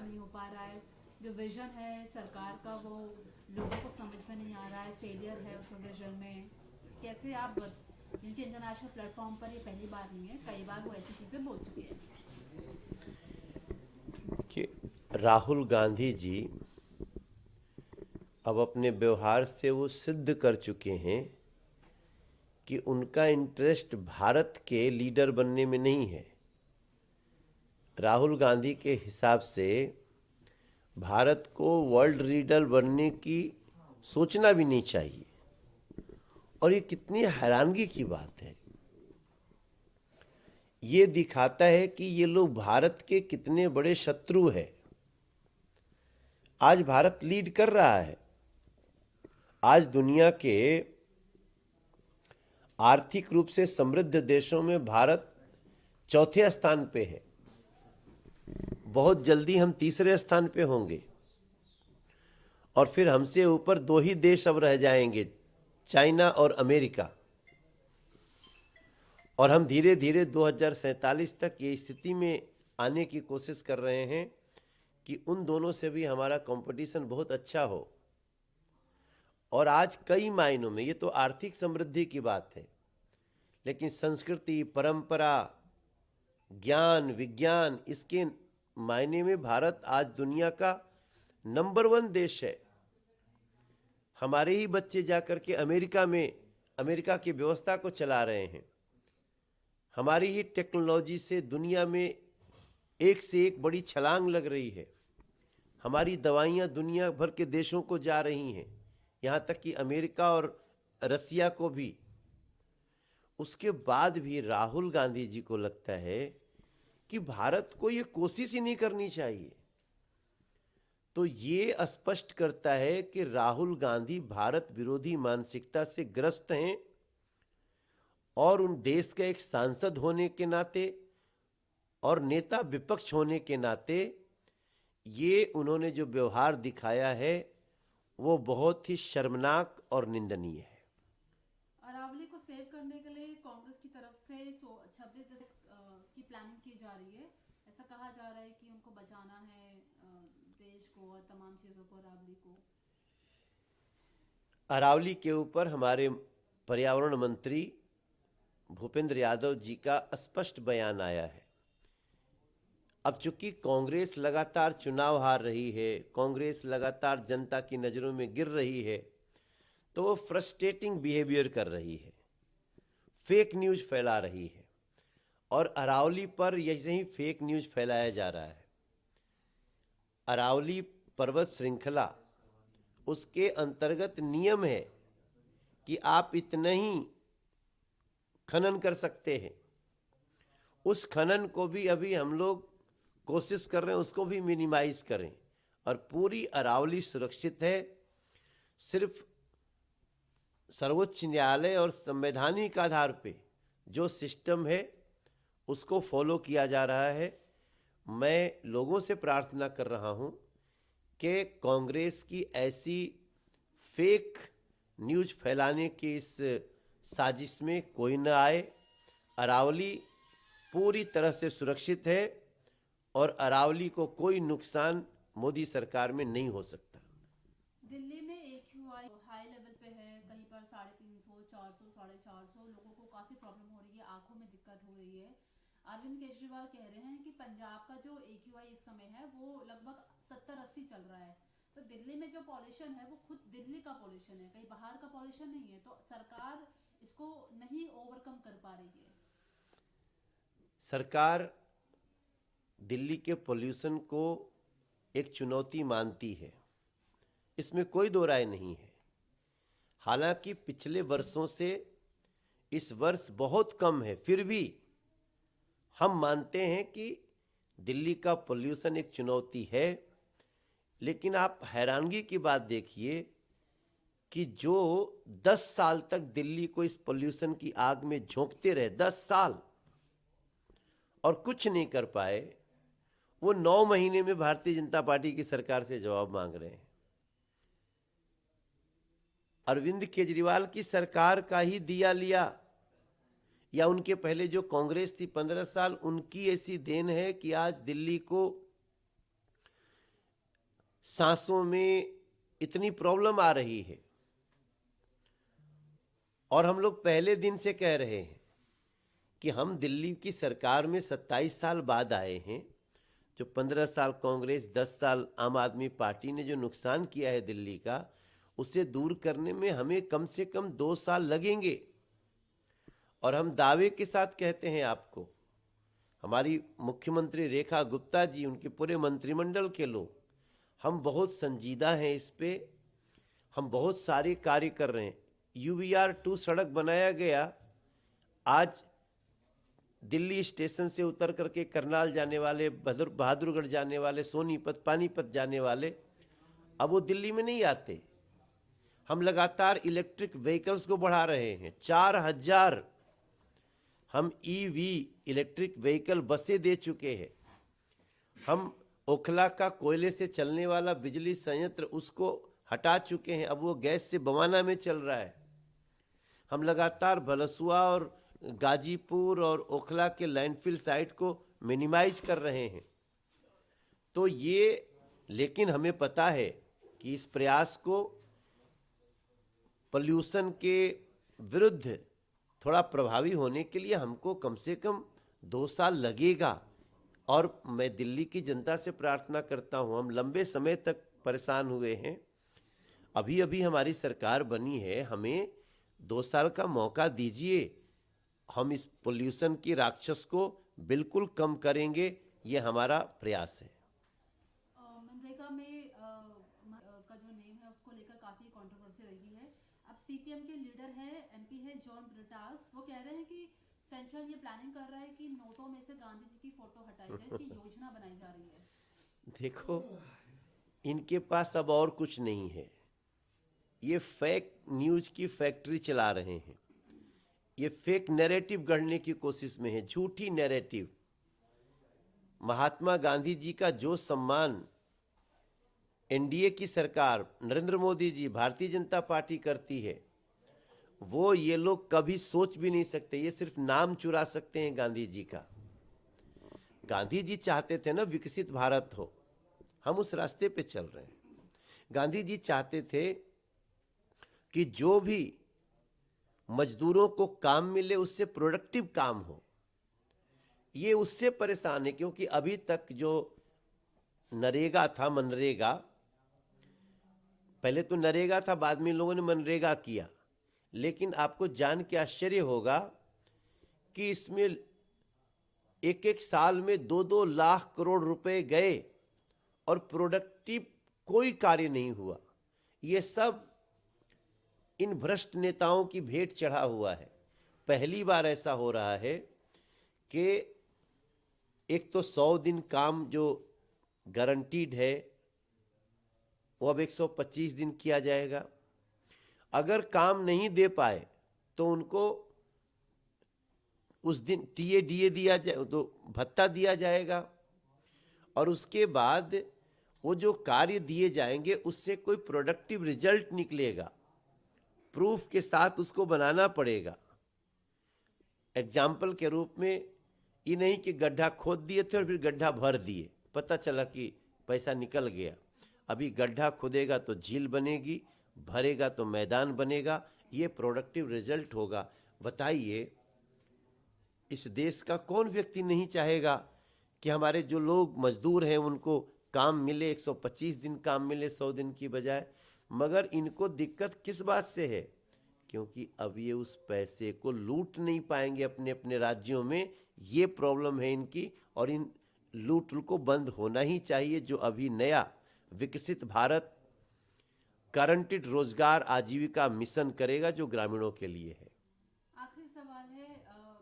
नहीं हो पा रहा है, जो विजन है सरकार का वो लोगों को समझ में नहीं आ रहा है, फेलियर है उस विजन में। कैसे आप जिनके इंटरनेशनल प्लेटफॉर्म पर ये पहली बार नहीं है, कई बार वो ऐसी चीज़ें बोल चुके हैं। कि राहुल गांधी जी अब अपने व्यवहार से वो सिद्ध कर चुके हैं कि उनका इंटरेस्ट भारत के लीडर बनने में नहीं है। राहुल गांधी के हिसाब से भारत को वर्ल्ड लीडर बनने की सोचना भी नहीं चाहिए। और ये कितनी हैरानगी की बात है। ये दिखाता है कि ये लोग भारत के कितने बड़े शत्रु हैं। आज भारत लीड कर रहा है। आज दुनिया के आर्थिक रूप से समृद्ध देशों में भारत चौथे स्थान पे है। बहुत जल्दी हम तीसरे स्थान पे होंगे और फिर हमसे ऊपर दो ही देश अब रह जाएंगे, चाइना और अमेरिका। और हम धीरे धीरे 2047 तक ये स्थिति में आने की कोशिश कर रहे हैं कि उन दोनों से भी हमारा कंपटीशन बहुत अच्छा हो। और आज कई मायनों में ये तो आर्थिक समृद्धि की बात है, लेकिन संस्कृति, परंपरा, ज्ञान, विज्ञान, इसके मायने में भारत आज दुनिया का नंबर 1 देश है। हमारे ही बच्चे जाकर के अमेरिका में अमेरिका की व्यवस्था को चला रहे हैं। हमारी ही टेक्नोलॉजी से दुनिया में एक से एक बड़ी छलांग लग रही है। हमारी दवाइयाँ दुनिया भर के देशों को जा रही हैं, यहाँ तक कि अमेरिका और रसिया को भी। उसके बाद भी राहुल गांधी जी को लगता है कि भारत को ये कोशिश ही नहीं करनी चाहिए। तो ये स्पष्ट करता है कि राहुल गांधी भारत विरोधी मानसिकता से ग्रस्त हैं और उन देश का एक सांसद होने के नाते और नेता विपक्ष होने के नाते ये उन्होंने जो व्यवहार दिखाया है वो बहुत ही शर्मनाक और निंदनीय है। अरावली को सेव करने के लिए कांग्रेस की तरफ से 26 की प्लानिंग की जा रही है। ऐसा कहा जा रहा है कि उनको बचाना है, देश को और तमाम चीज़ों को, अरावली को। अरावली के ऊपर हमारे पर्यावरण मंत्री भूपेंद्र यादव जी का स्पष्ट बयान आया है। अब चूंकि कांग्रेस लगातार चुनाव हार रही है, कांग्रेस लगातार जनता की नज़रों में गिर रही है, तो वो फ्रस्ट्रेटिंग बिहेवियर कर रही है, फेक न्यूज़ फैला रही है। और अरावली पर ऐसे ही फेक न्यूज़ फैलाया जा रहा है। अरावली पर्वत श्रृंखला, उसके अंतर्गत नियम है कि आप इतना ही खनन कर सकते हैं। उस खनन को भी अभी हम लोग कोशिश कर रहे हैं उसको भी मिनिमाइज करें और पूरी अरावली सुरक्षित है। सिर्फ सर्वोच्च न्यायालय और संवैधानिक आधार पे जो सिस्टम है उसको फॉलो किया जा रहा है। मैं लोगों से प्रार्थना कर रहा हूं कि कांग्रेस की ऐसी फेक न्यूज़ फैलाने की इस साजिश में कोई न आए। अरावली पूरी तरह से सुरक्षित है और अरावली को कोई नुकसान मोदी सरकार में नहीं हो सकता। दिल्ली में AQI हाई लेवल पे है, कहीं पर 350, 400, 450 लोगों को काफ़ी प्रॉब्लम हो रही है, आंखों में दिक्कत हो रही है। अरविंद केजरीवाल कह रहे हैं कि पंजाब का जो AQI इस समय है वो लगभग 70-80 चल रहा है। तो दिल्ली में जो पॉल्यूशन है वो खुद दिल्ली का पॉल्यूशन है, कहीं बाहर का पॉल्यूशन नहीं है। तो सरकार इसको नहीं ओवरकम कर पा रही है। सरकार दिल्ली के पोल्यूशन को एक चुनौती मानती है, इसमें कोई दो राय नहीं है। हालांकि पिछले वर्षों से इस वर्ष बहुत कम है, फिर भी हम मानते हैं कि दिल्ली का पोल्यूशन एक चुनौती है। लेकिन आप हैरानगी की बात देखिए कि जो 10 साल तक दिल्ली को इस पोल्यूशन की आग में झोंकते रहे, 10 साल, और कुछ नहीं कर पाए, वो 9 महीने में भारतीय जनता पार्टी की सरकार से जवाब मांग रहे हैं। अरविंद केजरीवाल की सरकार का ही दिया लिया या उनके पहले जो कांग्रेस थी 15 साल, उनकी ऐसी देन है कि आज दिल्ली को सांसों में इतनी प्रॉब्लम आ रही है। और हम लोग पहले दिन से कह रहे हैं कि हम दिल्ली की सरकार में 27 साल बाद आए हैं। जो 15 साल कांग्रेस, 10 साल आम आदमी पार्टी ने जो नुकसान किया है दिल्ली का, उसे दूर करने में हमें कम से कम 2 साल लगेंगे। और हम दावे के साथ कहते हैं आपको, हमारी मुख्यमंत्री रेखा गुप्ता जी, उनके पूरे मंत्रिमंडल के लोग, हम बहुत संजीदा हैं इस पे। हम बहुत सारे कार्य कर रहे हैं। UBR2 सड़क बनाया गया। आज दिल्ली स्टेशन से उतर करके करनाल जाने वाले, बहादुरगढ़ जाने वाले, सोनीपत, पानीपत जाने वाले, अब वो दिल्ली में नहीं आते। हम लगातार इलेक्ट्रिक व्हीकल्स को बढ़ा रहे हैं। 4000 हम EV इलेक्ट्रिक व्हीकल बसें दे चुके हैं। हम ओखला का कोयले से चलने वाला बिजली संयंत्र उसको हटा चुके हैं, अब वो गैस से बवाना में चल रहा है। हम लगातार भलसुआ और गाजीपुर और ओखला के लैंडफिल साइट को मिनिमाइज कर रहे हैं। तो ये, लेकिन हमें पता है कि इस प्रयास को पोल्यूशन के विरुद्ध थोड़ा प्रभावी होने के लिए हमको कम से कम 2 साल लगेगा। और मैं दिल्ली की जनता से प्रार्थना करता हूं, हम लंबे समय तक परेशान हुए हैं, अभी अभी हमारी सरकार बनी है, हमें 2 साल का मौका दीजिए। हम इस पोल्यूशन की राक्षस को बिल्कुल कम करेंगे, ये हमारा प्रयास है। मनरेगा में का जो नेम है उसको लेकर काफी कंट्रोवर्सी रही है। अब CPM के लीडर है, MP है जॉन ब्रिटास, वो कह रहे हैं कि सेंट्रल ये प्लानिंग कर रहा है कि नोटों में से गांधी जी की फोटो हटाई जाए, इसकी योजना बनाई जा रही है। देखो, इनके पास अब और कुछ नहीं है। ये फेक न्यूज की फैक्ट्री चला रहे हैं। ये फेक नैरेटिव गढ़ने की कोशिश में है, झूठी नैरेटिव। महात्मा गांधी जी का जो सम्मान NDA की सरकार, नरेंद्र मोदी जी, भारतीय जनता पार्टी करती है, वो ये लोग कभी सोच भी नहीं सकते। ये सिर्फ नाम चुरा सकते हैं गांधी जी का। गांधी जी चाहते थे ना विकसित भारत हो, हम उस रास्ते पे चल रहे हैं। गांधी जी चाहते थे कि जो भी मजदूरों को काम मिले उससे प्रोडक्टिव काम हो। ये उससे परेशान है क्योंकि अभी तक जो नरेगा था, मनरेगा, पहले तो नरेगा था, बाद में लोगों ने मनरेगा किया, लेकिन आपको जान के आश्चर्य होगा कि इसमें एक एक साल में 2-2 लाख करोड़ रुपए गए और प्रोडक्टिव कोई कार्य नहीं हुआ। ये सब इन भ्रष्ट नेताओं की भेंट चढ़ा हुआ है। पहली बार ऐसा हो रहा है कि एक तो 100 दिन काम जो गारंटीड है वो अब 125 दिन किया जाएगा। अगर काम नहीं दे पाए तो उनको उस दिन TADA दिया जाए, तो भत्ता दिया जाएगा। और उसके बाद वो जो कार्य दिए जाएंगे उससे कोई प्रोडक्टिव रिजल्ट निकलेगा, प्रूफ के साथ उसको बनाना पड़ेगा। एग्जाम्पल के रूप में ये नहीं कि गड्ढा खोद दिए थे और फिर गड्ढा भर दिए, पता चला कि पैसा निकल गया। अभी गड्ढा खोदेगा तो झील बनेगी, भरेगा तो मैदान बनेगा, ये प्रोडक्टिव रिजल्ट होगा। बताइए, इस देश का कौन व्यक्ति नहीं चाहेगा कि हमारे जो लोग मजदूर हैं उनको काम मिले, 125 दिन काम मिले 100 दिन की बजाय। मगर इनको दिक्कत किस बात से है? क्योंकि अब ये उस पैसे को लूट नहीं पाएंगे अपने अपने राज्यों में, ये प्रॉब्लम है इनकी। और इन लूट को बंद होना ही चाहिए। जो अभी नया विकसित भारत गारंटीड रोजगार आजीविका मिशन करेगा जो ग्रामीणों के लिए है। आखिरी सवाल है,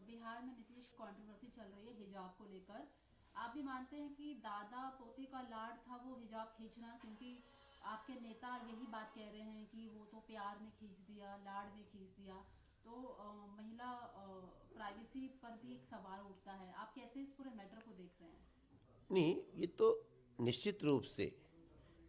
बिहार में नीतीश कंट्रोवर्सी चल रही है हिजाब को लेकर। आप भी मानते हैं कि दादा पोते का लाड था वो हिजाब खींचना, क्योंकि आपके नेता यही बात कह रहे हैं कि वो तो प्यार में खींच दिया, लाड में खींच दिया, तो महिला प्राइवेसी पर भी एक सवाल उठता है। आप कैसे इस पूरे मैटर को देख रहे हैं? नहीं, ये तो निश्चित रूप से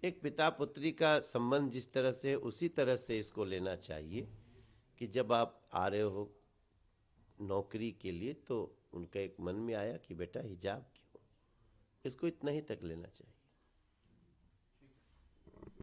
एक पिता पुत्री का संबंध जिस तरह से उसी तरह से इसको लेना चाहिए कि जब आप आ रहे हो नौकरी के लिए तो उनका एक मन में आया कि बेटा हिजाब क्यों, इसको इतना ही तक लेना चाहिए।